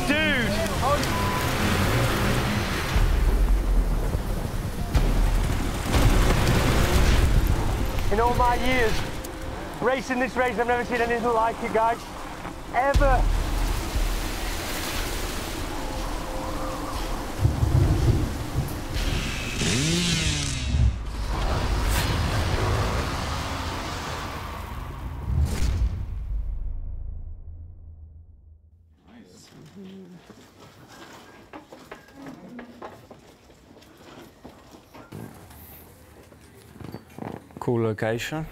Dude! In all my years racing this race, I've never seen anything like it, guys. Ever. Cool location.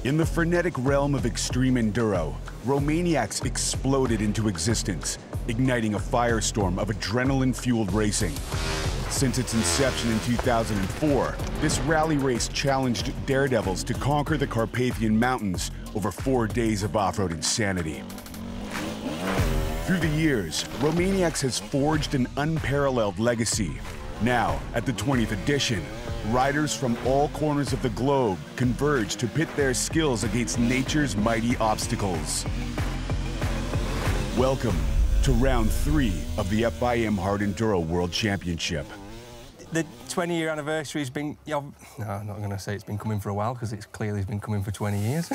In the frenetic realm of extreme enduro, Romaniacs exploded into existence, igniting a firestorm of adrenaline-fueled racing. Since its inception in 2004, this rally race challenged daredevils to conquer the Carpathian Mountains over 4 days of off-road insanity. Through the years, Romaniacs has forged an unparalleled legacy. Now, at the 20th edition, riders from all corners of the globe converge to pit their skills against nature's mighty obstacles. Welcome to round 3 of the FIM Hard Enduro World Championship. The 20-year anniversary has been, no, I'm not going to say it's been coming for a while, because it's clearly been coming for 20 years.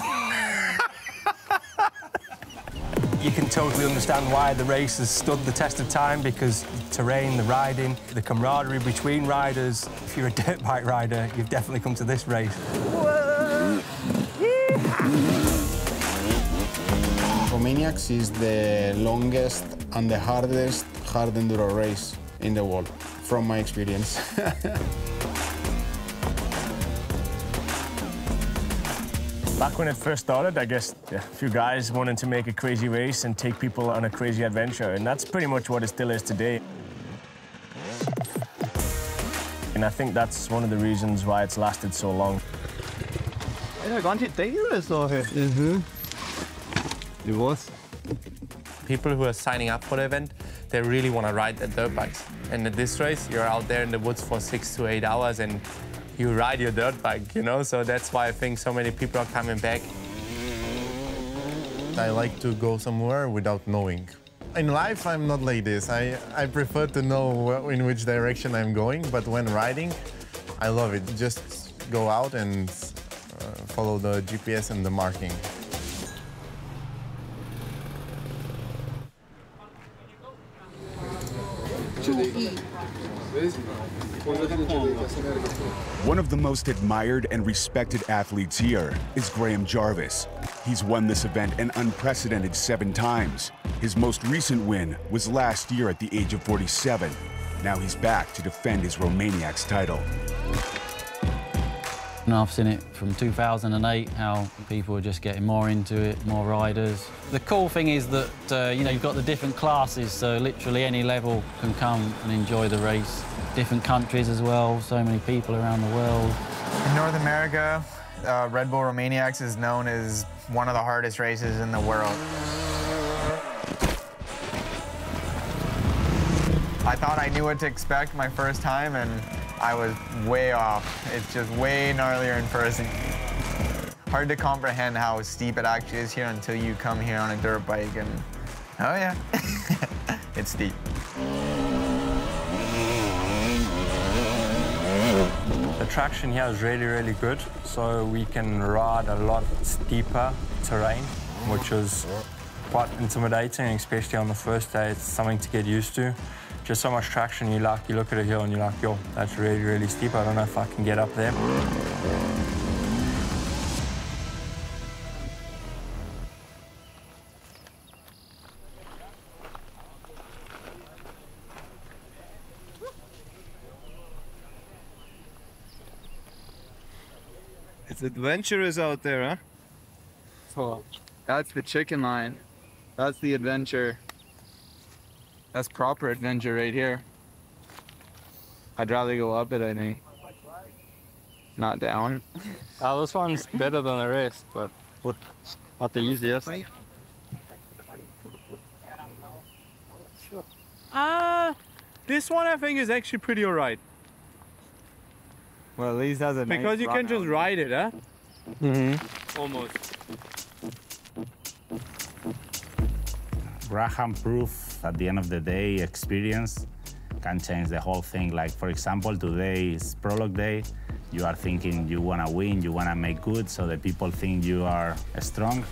You can totally understand why the race has stood the test of time, because the terrain, the riding, the camaraderie between riders. If you're a dirt bike rider, you've definitely come to this race. Romaniacs is the longest and the hardest hard enduro race in the world, from my experience. Back when it first started, I guess a few guys wanted to make a crazy race and take people on a crazy adventure, and that's pretty much what it still is today. And I think that's one of the reasons why it's lasted so long. It was. People who are signing up for the event, they really want to ride their dirt bikes. And at this race, you're out there in the woods for 6 to 8 hours and you ride your dirt bike, you know? So that's why I think so many people are coming back. I like to go somewhere without knowing. In life, I'm not like this. I prefer to know in which direction I'm going, but when riding, I love it. Just go out and follow the GPS and the marking. One of the most admired and respected athletes here is Graham Jarvis. He's won this event an unprecedented 7 times. His most recent win was last year at the age of 47. Now he's back to defend his Romaniacs title. And I've seen it from 2008, how people are just getting more into it, more riders. The cool thing is that, you know, you've got the different classes, so literally any level can come and enjoy the race. Different countries as well, so many people around the world. In North America, Red Bull Romaniacs is known as one of the hardest races in the world. I thought I knew what to expect my first time, and I was way off. It's just way gnarlier in person. Hard to comprehend how steep it actually is here until you come here on a dirt bike, and oh yeah, it's steep. The traction here is really, really good, so we can ride a lot steeper terrain, which is quite intimidating, especially on the first day. It's something to get used to. Just so much traction, you look at a hill and you're like, yo, that's really, really steep. I don't know if I can get up there. It's adventurous out there, huh? Oh, that's the chicken line. That's the adventure. That's proper adventure right here. I'd rather go up it, I think. Not down. This one's better than the rest, but not the easiest. This one I think is actually pretty alright. Well, at least has a nice Because you can just ride it, huh? Mm-hmm. Almost. Graham proof at the end of the day, experience can change the whole thing. Like, for example, today is prologue day. You are thinking you want to win, you want to make good, so that people think you are strong.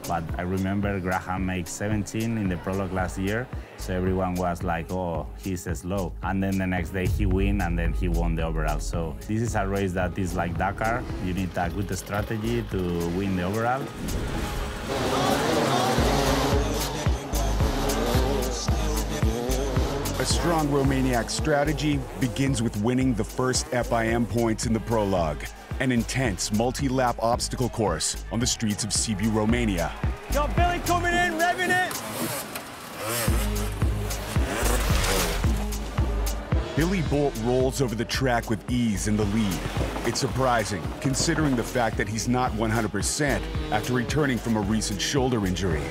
But I remember Graham made 17 in the prologue last year, so everyone was like, oh, he's slow. And then the next day he win, and then he won the overall. So this is a race that is like Dakar. You need a good strategy to win the overall. A strong Romaniac strategy begins with winning the first FIM points in the prologue, an intense multi-lap obstacle course on the streets of Sibiu, Romania. Got Billy coming in, revving it! Billy Bolt rolls over the track with ease in the lead. It's surprising, considering the fact that he's not 100% after returning from a recent shoulder injury.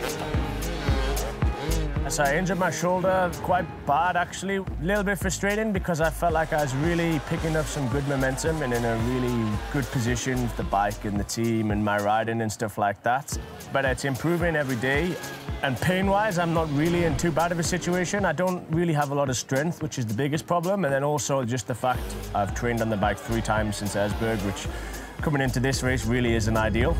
So I injured my shoulder quite bad, actually. A little bit frustrating because I felt like I was really picking up some good momentum and in a really good position with the bike and the team and my riding and stuff like that. But it's improving every day. And pain-wise, I'm not really in too bad of a situation. I don't really have a lot of strength, which is the biggest problem. And then also just the fact I've trained on the bike 3 times since Esbjerg, which coming into this race really isn't ideal.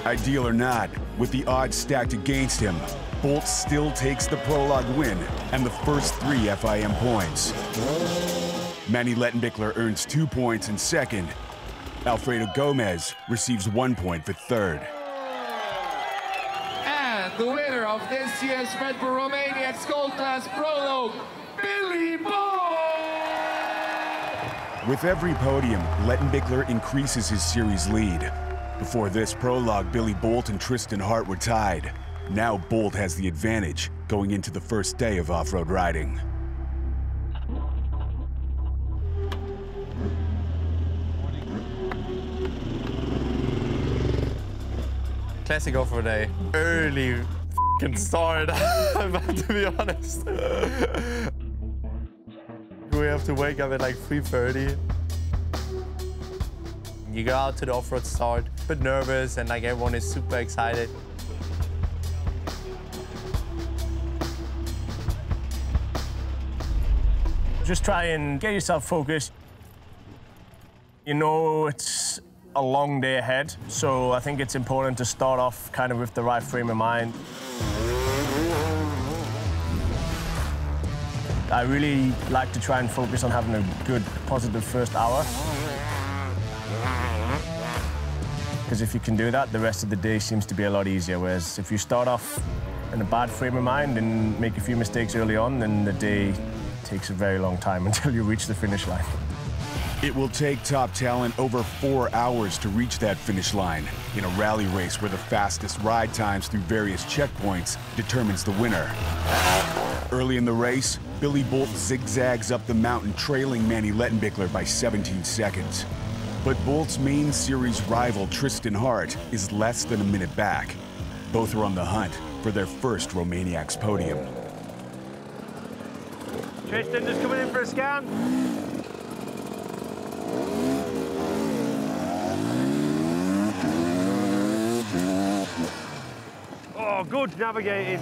Ideal or not, with the odds stacked against him, Bolt still takes the prologue win and the first 3 FIM points. Manny Lettenbichler earns 2 points in second. Alfredo Gomez receives 1 point for third. And the winner of this year's Red Bull Romaniacs Gold Class Prologue, Billy Bolt! With every podium, Lettenbichler increases his series lead. Before this prologue, Billy Bolt and Tristan Hart were tied. Now Bolt has the advantage going into the first day of off-road riding. Classic off-road day. Early f***ing start, to be honest. We have to wake up at like 3:30. You go out to the off-road start, a bit nervous, and like everyone is super excited. Just try and get yourself focused. You know it's a long day ahead, so I think it's important to start off kind of with the right frame of mind. I really like to try and focus on having a good, positive first hour. Because if you can do that, the rest of the day seems to be a lot easier. Whereas if you start off in a bad frame of mind and make a few mistakes early on, then the day takes a very long time until you reach the finish line. It will take top talent over 4 hours to reach that finish line in a rally race where the fastest ride times through various checkpoints determines the winner. Early in the race, Billy Bolt zigzags up the mountain, trailing Manny Lettenbichler by 17 seconds. But Bolt's main series rival, Tristan Hart, is less than a minute back. Both are on the hunt for their first Romaniacs podium. Tristan just coming in for a scan. Oh, good navigating.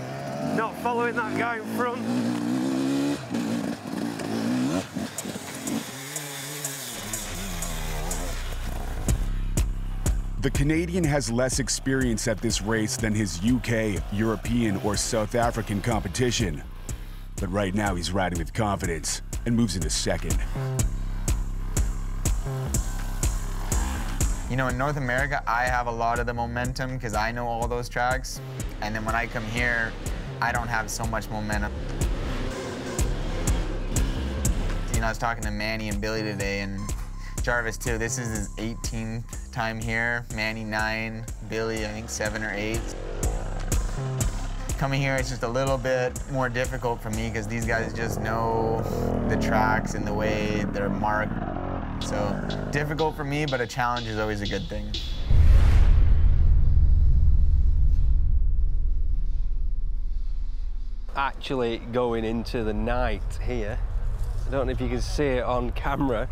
Not following that guy in front. The Canadian has less experience at this race than his UK, European, or South African competition. But right now he's riding with confidence and moves into second. You know, in North America, I have a lot of the momentum because I know all those tracks. And then when I come here, I don't have so much momentum. You know, I was talking to Manny and Billy today, and Jarvis too. This is his 18th time here. Manny 9, Billy I think 7 or 8. Coming here, it's just a little bit more difficult for me because these guys just know the tracks and the way they're marked. So difficult for me, but a challenge is always a good thing. Actually going into the night here, I don't know if you can see it on camera,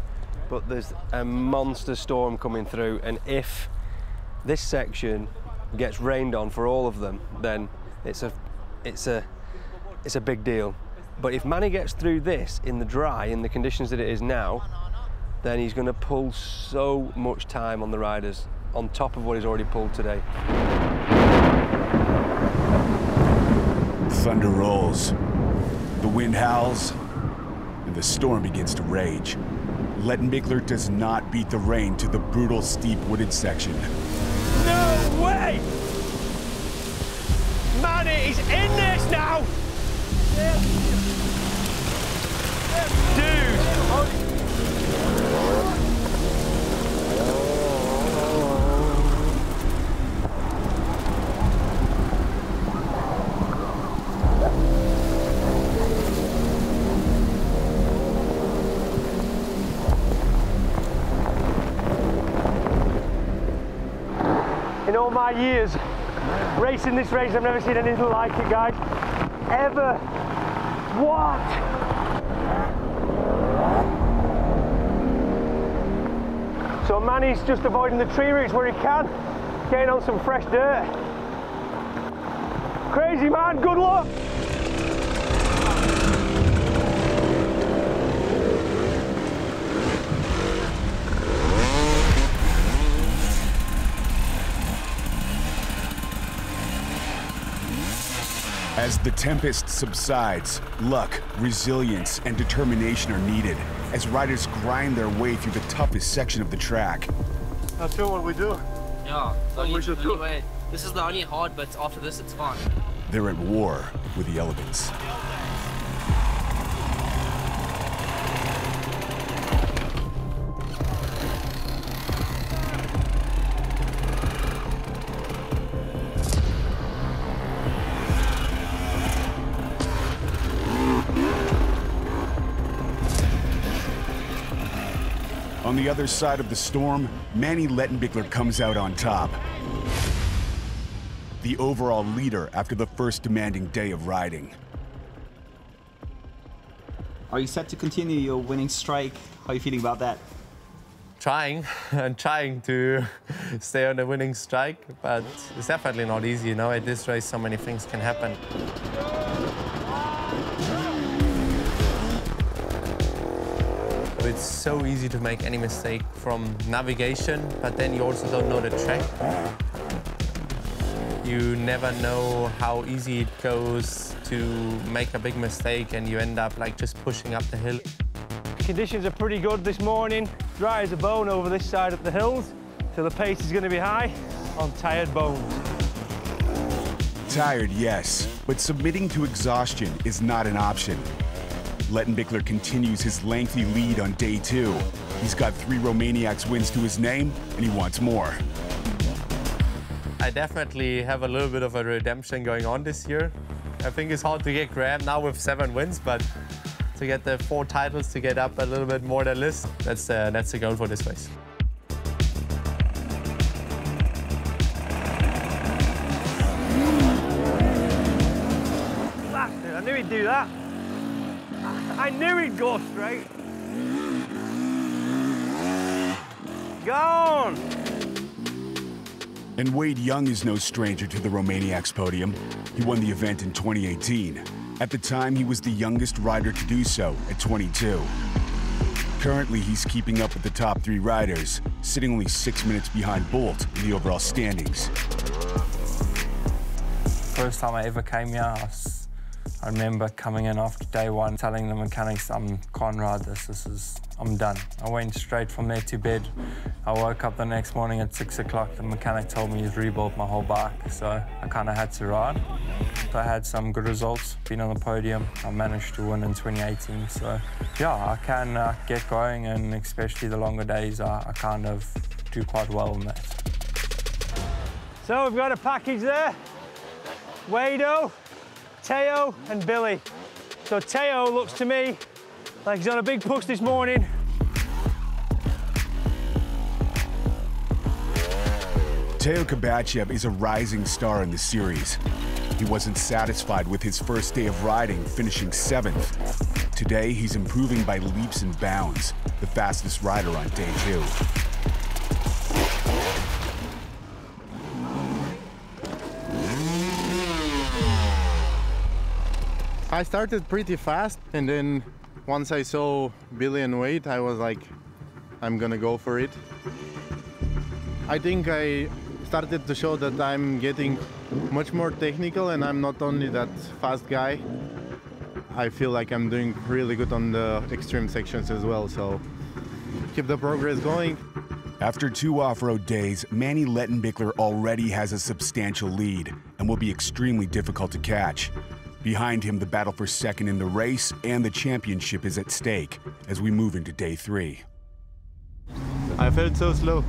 but there's a monster storm coming through, and if this section gets rained on for all of them, then it's a big deal. But if Manny gets through this in the dry, in the conditions that it is now, then he's going to pull so much time on the riders, on top of what he's already pulled today. Thunder rolls, the wind howls, and the storm begins to rage. Lettenbichler does not beat the rain to the brutal, steep wooded section. No way! Manny, he's in this now! Dude! In all my years racing this race, I've never seen anything like it, guys. Ever. What? So Manny's just avoiding the tree roots where he can, getting on some fresh dirt. Crazy, man, good luck. As the tempest subsides, luck, resilience, and determination are needed as riders grind their way through the toughest section of the track. That's what we do. Yeah, we should do. This is the only hard, but after this it's fun. They're at war with the elements. On the other side of the storm, Manny Lettenbichler comes out on top. The overall leader after the first demanding day of riding. Are you set to continue your winning streak? How are you feeling about that? Trying to stay on the winning streak, but it's definitely not easy, you know. At this race, so many things can happen. It's so easy to make any mistake from navigation, but then you also don't know the track. You never know how easy it goes to make a big mistake and you end up like just pushing up the hill. Conditions are pretty good this morning. Dry as a bone over this side of the hills, so the pace is going to be high on tired bones. Tired, yes, but submitting to exhaustion is not an option. Lettenbichler continues his lengthy lead on day 2. He's got 3 Romaniacs wins to his name, and he wants more. I definitely have a little bit of a redemption going on this year. I think it's hard to get Graham now with 7 wins, but to get the 4 titles, to get up a little bit more than this, that's the goal for this race. Bastard, I knew he'd do that. I knew he'd go straight. Gone! And Wade Young is no stranger to the Romaniacs podium. He won the event in 2018. At the time, he was the youngest rider to do so at 22. Currently, he's keeping up with the top 3 riders, sitting only 6 minutes behind Bolt in the overall standings. First time I ever came here, I remember coming in after day 1, telling the mechanics, I can't ride this, I'm done. I went straight from there to bed. I woke up the next morning at 6 o'clock. The mechanic told me he's rebuilt my whole bike, so I kind of had to ride. I had some good results, been on the podium. I managed to win in 2018, so yeah, I can get going, and especially the longer days, I kind of do quite well in that. So we've got a package there. Wado, Teo and Billy. So Teo looks to me like he's on a big push this morning. Teo Kabachev is a rising star in the series. He wasn't satisfied with his first day of riding, finishing 7th. Today, he's improving by leaps and bounds, the fastest rider on day 2. I started pretty fast, and then once I saw Billy and Wade, I was like, I'm gonna go for it. I think I started to show that I'm getting much more technical, and I'm not only that fast guy. I feel like I'm doing really good on the extreme sections as well, so keep the progress going. After 2 off-road days, Manny Lettenbichler already has a substantial lead and will be extremely difficult to catch. Behind him, the battle for second in the race and the championship is at stake as we move into day 3. I felt so slow.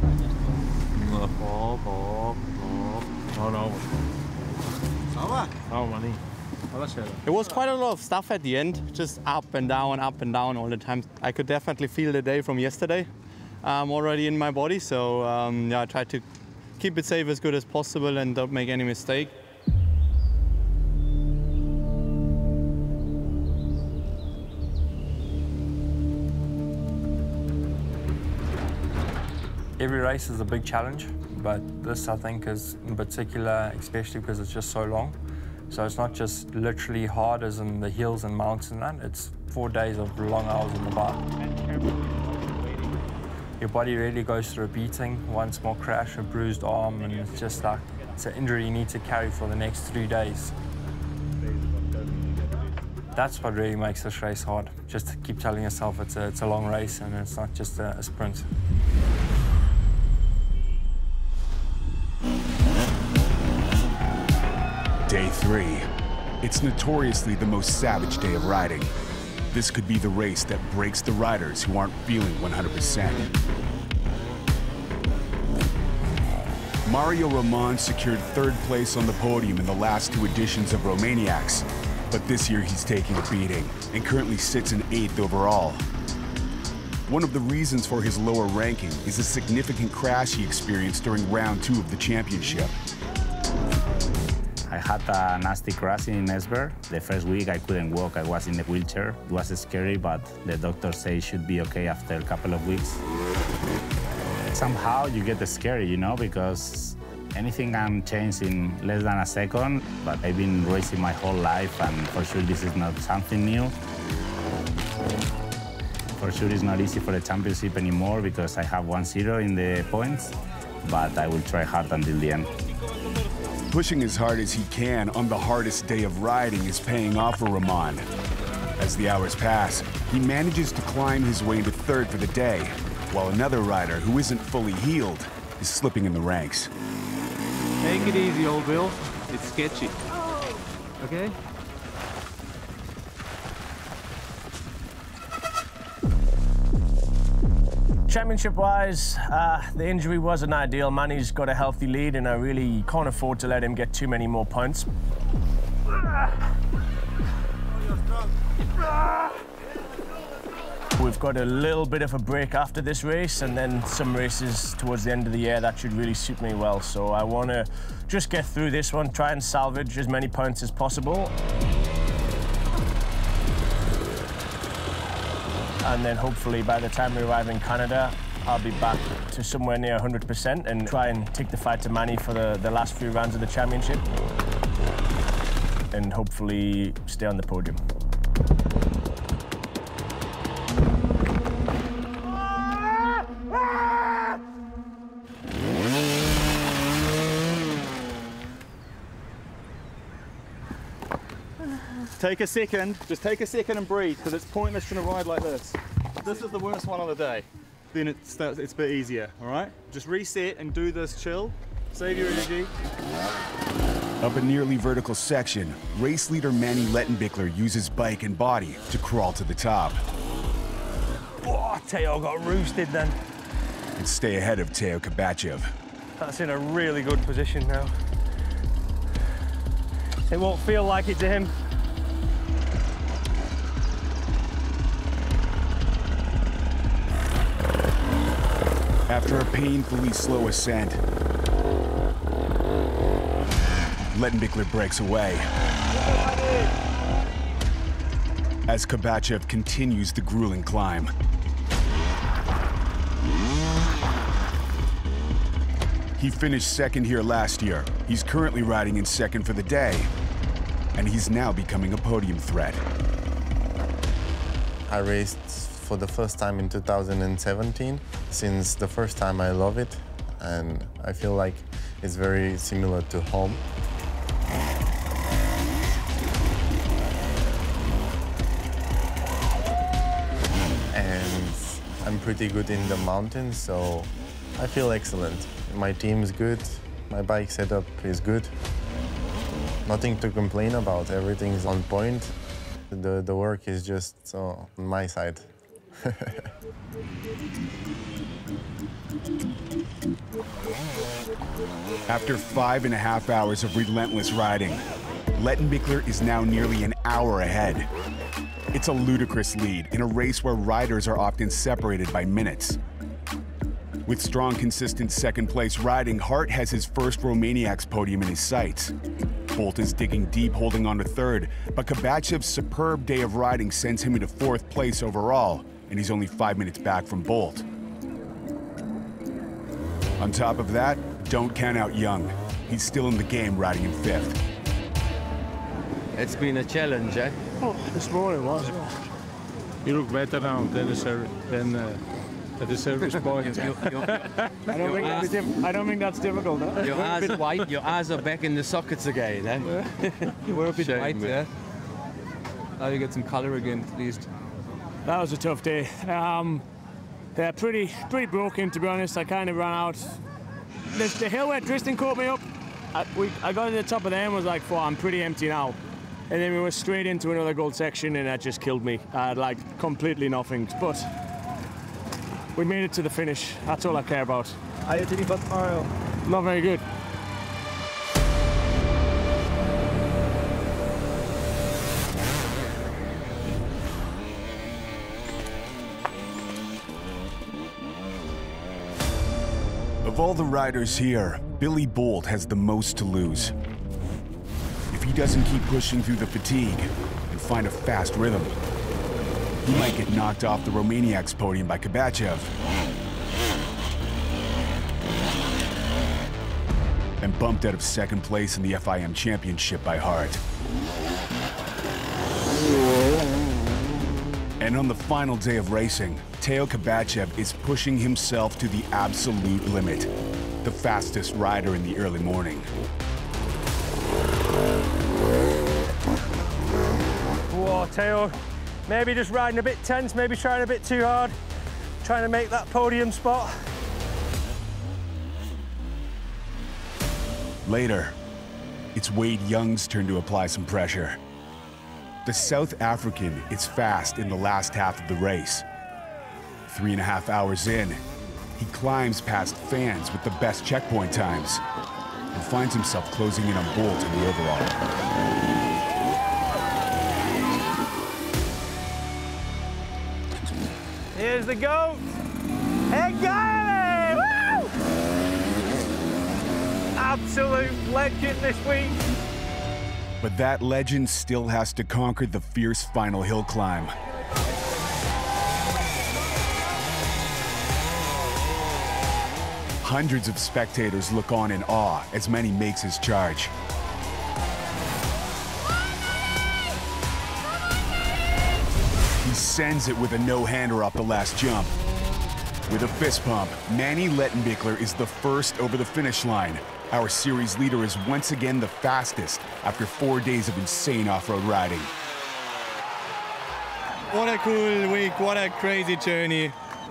It was quite a lot of stuff at the end, just up and down all the time. I could definitely feel the day from yesterday already in my body, so yeah, I tried to keep it safe as good as possible and don't make any mistake. Every race is a big challenge, but this I think is in particular, especially because it's just so long. So it's not just literally hard as in the hills and mountains and that, it's 4 days of long hours on the bike. Your body really goes through a beating, one small crash, a bruised arm, and it's just like, it's an injury you need to carry for the next 3 days. That's what really makes this race hard. Just to keep telling yourself it's a long race and it's not just a sprint. Day 3. It's notoriously the most savage day of riding. This could be the race that breaks the riders who aren't feeling 100%. Mario Roman secured 3rd place on the podium in the last 2 editions of Romaniacs, but this year he's taking a beating and currently sits in 8th overall. One of the reasons for his lower ranking is a significant crash he experienced during round 2 of the championship. I had a nasty crash in Esbjerg. The first week I couldn't walk, I was in the wheelchair. It was scary, but the doctor said it should be okay after a couple of weeks. Somehow you get scary, you know, because anything can change in less than a second, but I've been racing my whole life, and for sure this is not something new. For sure it's not easy for the championship anymore because I have 1-0 in the points, but I will try hard until the end. Pushing as hard as he can on the hardest day of riding is paying off for Roman. As the hours pass, he manages to climb his way into 3rd for the day, while another rider who isn't fully healed is slipping in the ranks. Take it easy, old Bill. It's sketchy. Okay? Championship-wise, the injury wasn't ideal. Manny's got a healthy lead, and I really can't afford to let him get too many more points. We've got a little bit of a break after this race, and then some races towards the end of the year that should really suit me well. So I want to just get through this one, try and salvage as many points as possible. And then hopefully by the time we arrive in Canada, I'll be back to somewhere near 100% and try and take the fight to Manny for the last few rounds of the championship. And hopefully stay on the podium. Take a second, just take a second and breathe, because it's pointless trying to ride like this. This is the worst one of the day. Then it's a bit easier, all right? Just reset and do this chill, save your energy. Up a nearly vertical section, race leader Manny Lettenbichler uses bike and body to crawl to the top. Oh, Teo got roosted then. And stay ahead of Teo Kabachev. That's in a really good position now. It won't feel like it to him. After a painfully slow ascent, Lettenbichler breaks away. As Kabachev continues the grueling climb. He finished second here last year. He's currently riding in second for the day, and he's now becoming a podium threat. I raced for the first time in 2017. Since the first time, I love it, and I feel like it's very similar to home. And I'm pretty good in the mountains, so I feel excellent. My team is good, my bike setup is good. Nothing to complain about, everything is on point. The work is just on my side. After 5.5 hours of relentless riding, Lettenbichler is now nearly an hour ahead. It's a ludicrous lead in a race where riders are often separated by minutes. With strong, consistent second-place riding, Hart has his first Romaniacs podium in his sights. Bolt is digging deep, holding on to third, but Kabachev's superb day of riding sends him into fourth place overall, and he's only 5 minutes back from Bolt. On top of that, don't count out Young. He's still in the game, riding in fifth. It's been a challenge, eh? Oh, this morning was. You look better now than the service point. I don't think that's difficult. Huh? Your eyes are white. Your eyes are back in the sockets again. Eh? You were a bit white there. Now you get some color again, at least. That was a tough day. Yeah, pretty broken, to be honest. I kind of ran out. The hill where Tristan caught me up, I got to the top of the end, was like, I'm pretty empty now. And then we were straight into another gold section, and that just killed me. I had like completely nothing. But we made it to the finish. That's all I care about. How are you feeling for tomorrow? Not very good. Of all the riders here, Billy Bolt has the most to lose. If he doesn't keep pushing through the fatigue and find a fast rhythm, he might get knocked off the Romaniacs podium by Kabachev and bumped out of second place in the FIM Championship by Hart. And on the final day of racing, Teo Kabachev is pushing himself to the absolute limit, the fastest rider in the early morning. Whoa, Teo, maybe just riding a bit tense, maybe trying a bit too hard, trying to make that podium spot. Later, it's Wade Young's turn to apply some pressure. The South African is fast in the last half of the race. 3.5 hours in, he climbs past fans with the best checkpoint times and finds himself closing in on Bolt in the overall. Here's the goat. Hey, Guy! Woo! Absolute legend this week. But that legend still has to conquer the fierce final hill climb. Hundreds of spectators look on in awe as Manny makes his charge. He sends it with a no-hander off the last jump. With a fist pump, Manny Lettenbichler is the first over the finish line. Our series leader is once again the fastest after 4 days of insane off-road riding. What a cool week, what a crazy journey.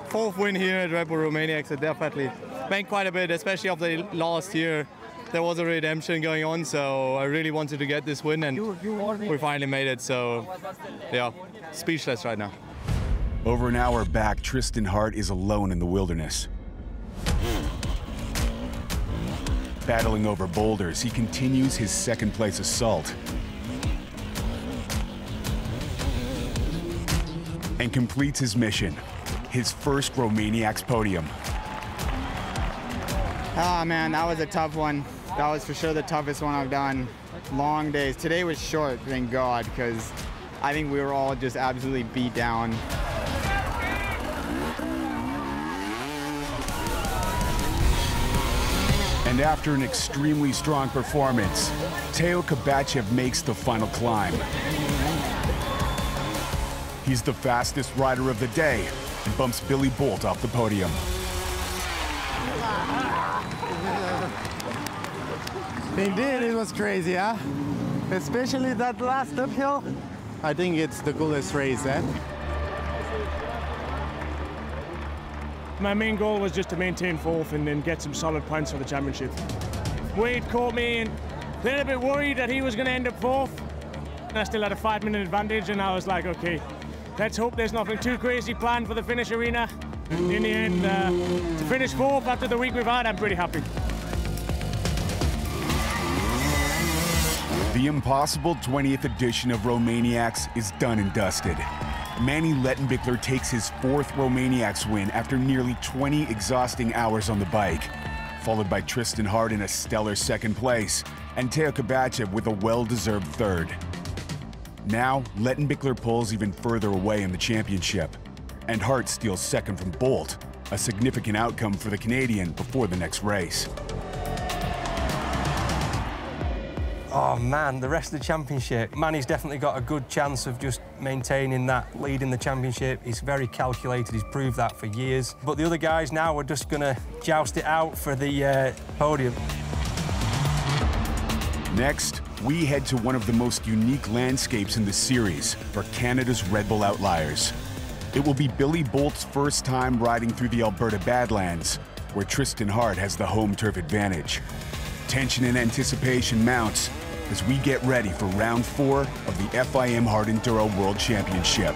4th win here at Red Bull Romaniacs, so definitely meant quite a bit, especially after last year. There was a redemption going on, so I really wanted to get this win, and we finally made it, so yeah, speechless right now. Over an hour back, Tristan Hart is alone in the wilderness. Battling over boulders, he continues his second-place assault and completes his mission, his first Romaniacs podium. Ah, man, that was a tough one. That was for sure the toughest one I've done. long days. Today was short, thank God, because I think we were all just absolutely beat down. And after an extremely strong performance, Teo Kabachev makes the final climb. He's the fastest rider of the day and bumps Billy Bolt off the podium. Indeed, it was crazy, huh? Especially that last uphill. I think it's the coolest race, eh? My main goal was just to maintain fourth and then get some solid points for the championship. Wade caught me and a little bit worried that he was going to end up fourth. And I still had a 5-minute advantage, and I was like, okay, let's hope there's nothing too crazy planned for the finish arena. In the end, to finish fourth after the week we've had, I'm pretty happy. The impossible 20th edition of Romaniacs is done and dusted. Manny Lettenbichler takes his 4th Romaniacs win after nearly 20 exhausting hours on the bike, followed by Tristan Hart in a stellar 2nd place, and Teo Kabachev with a well-deserved 3rd. Now, Lettenbichler pulls even further away in the championship, and Hart steals 2nd from Bolt, a significant outcome for the Canadian before the next race. Oh man, the rest of the championship, Manny's definitely got a good chance of just maintaining that lead in the championship. He's very calculated, he's proved that for years. But the other guys now are just gonna joust it out for the podium. Next, we head to one of the most unique landscapes in the series for Canada's Red Bull Outliers. It will be Billy Bolt's first time riding through the Alberta Badlands, where Tristan Hart has the home turf advantage. Tension and anticipation mounts as we get ready for round 4 of the FIM Hard Enduro World Championship.